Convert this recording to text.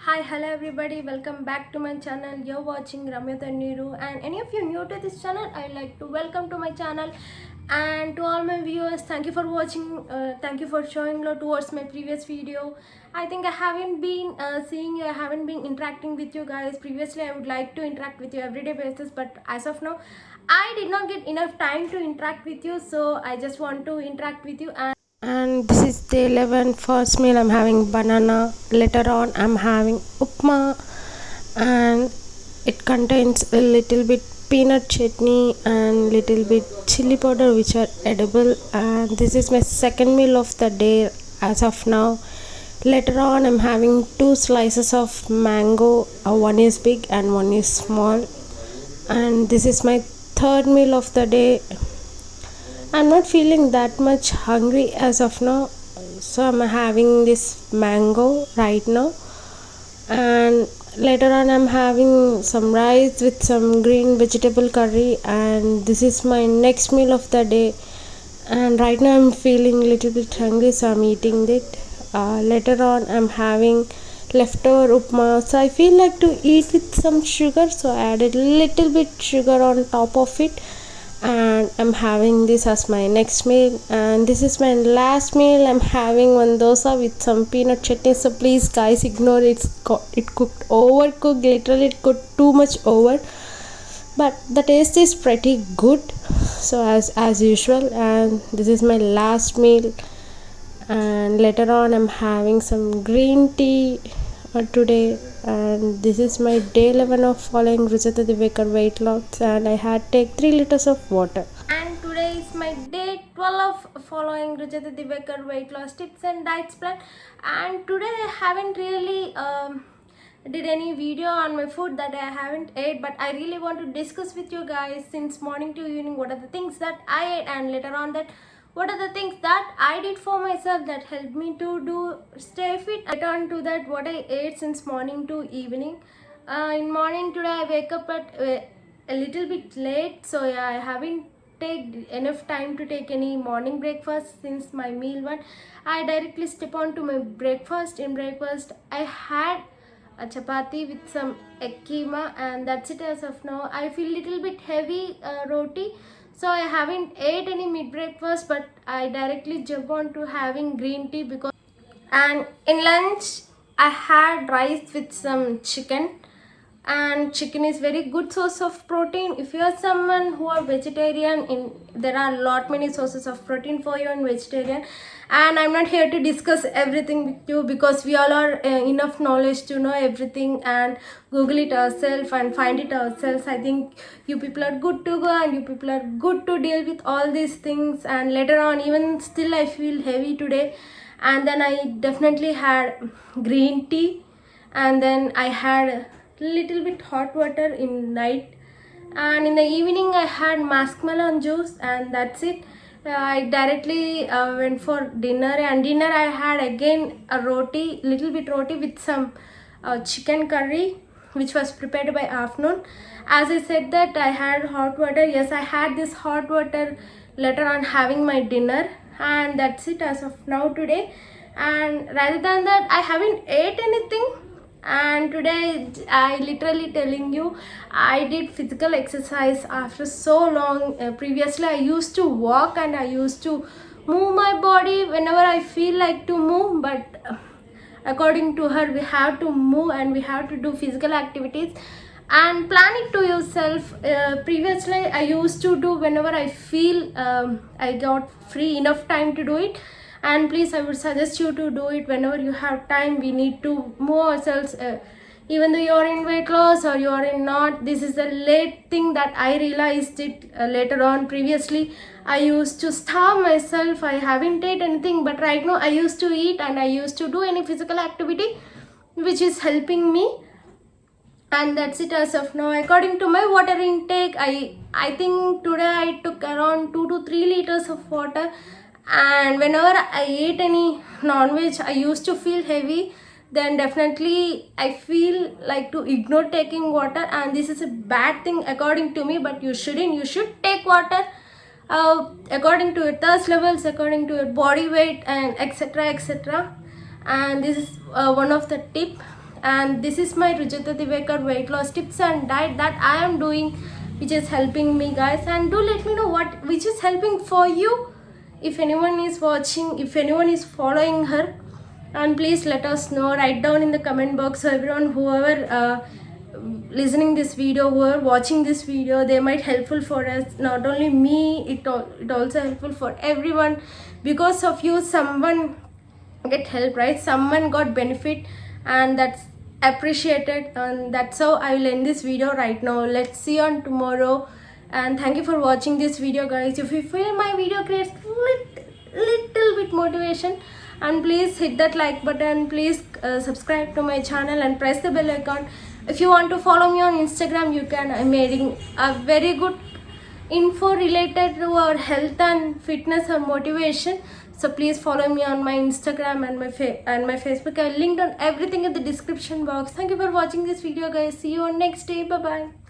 Hi, hello everybody, welcome back to my channel. You're watching Ramya Tanniru, and any of you new to this channel, I'd like to welcome to my channel. And to all my viewers, thank you for watching, thank you for showing love towards my previous video. I think I haven't been seeing you, I haven't been interacting with you guys. Previously I would like to interact with you everyday basis, but as of now I did not get enough time to interact with you, so I just want to interact with you. And this is day 11. First meal I'm having banana, later on I'm having upma, and it contains a little bit peanut chutney and little bit chili powder, which are edible. And this is my second meal of the day as of now. Later on I'm having two slices of mango, one is big and one is small. And this is my third meal of the day. I'm not feeling that much hungry as of now, so I'm having this mango right now. And later on I'm having some rice with some green vegetable curry, and this is my next meal of the day. And right now I'm feeling a little bit hungry, so I'm eating it. Later on I'm having leftover upma, so I feel like to eat with some sugar, so I added a little bit sugar on top of it, and I'm having this as my next meal. And this is my last meal. I'm having one dosa with some peanut chutney, so please guys ignore it. It cooked overcooked, literally it cooked too much over, but the taste is pretty good, so as usual. And this is my last meal. And later on I'm having some green tea today. And this is my day 11 of following Ruchita Divekar weight loss, and I had take 3 liters of water. And today is my day 12 of following Ruchita Divekar weight loss tips and diets plan. And today I haven't really did any video on my food that I haven't ate, but I really want to discuss with you guys since morning to evening what are the things that I ate, and later on that what are the things that I did for myself that helped me to do stay fit. I turn to that what I ate since morning to evening. In morning today I wake up at a little bit late, so yeah, I haven't take enough time to take any morning breakfast since my meal one. I directly step on to my breakfast. In breakfast I had a chapati with some egg keema, and that's it as of now. I feel little bit heavy roti, so I haven't ate any mid breakfast, but I directly jump on to having green tea because. And in lunch I had rice with some chicken, and chicken is very good source of protein. If you are someone who are vegetarian, there are lot many sources of protein for you in vegetarian. And I'm not here to discuss everything with you because we all are enough knowledge to know everything and google it ourselves and find it ourselves. I think you people are good to go, and you people are good to deal with all these things. And later on, even still I feel heavy today, and then I definitely had green tea, and then I had little bit hot water in night, and in the evening I had muskmelon juice, and that's it. I directly went for dinner, and dinner I had again a roti, little bit roti with some chicken curry, which was prepared by afternoon. As I said that I had hot water, yes, I had this hot water later on having my dinner, and that's it as of now today. And rather than that, I haven't ate anything. And today I literally telling you, I did physical exercise after so long. Previously I used to walk and I used to move my body whenever I feel like to move, but according to her, we have to move and we have to do physical activities and plan it to yourself. Previously I used to do whenever I feel I got free enough time to do it. And please, I would suggest you to do it whenever you have time. We need to move ourselves, even though you are in weight loss or you are in not. This is a late thing that I realized it later on. Previously I used to starve myself, I haven't ate anything, but right now I used to eat and I used to do any physical activity which is helping me. And that's it as of now. According to my water intake, I think today I took around 2 to 3 liters of water. And whenever I ate any non-veg, I used to feel heavy, then definitely I feel like to ignore taking water, and this is a bad thing according to me. But you shouldn't. You should take water according to your thirst levels, according to your body weight, and etc. etc. And this is one of the tip. and this is my Rujata Divekar weight loss tips and diet that I am doing, which is helping me, guys. And do let me know which is helping for you. If anyone is watching, if anyone is following her, and please let us know. Write down in the comment box. So everyone, whoever listening this video, whoever watching this video, they might helpful for us. Not only me, it also helpful for everyone. Because of you, someone get help, right? Someone got benefit, and that's appreciated. And that's how I will end this video right now. Let's see you on tomorrow. And thank you for watching this video, guys. If you feel my video creates little bit motivation, and please hit that like button, please subscribe to my channel and press the bell icon. If you want to follow me on Instagram, you can. I'm making a very good info related to our health and fitness or motivation. So please follow me on my Instagram and my Facebook. I linked on everything in the description box. Thank you for watching this video, guys. See you on next day. Bye bye.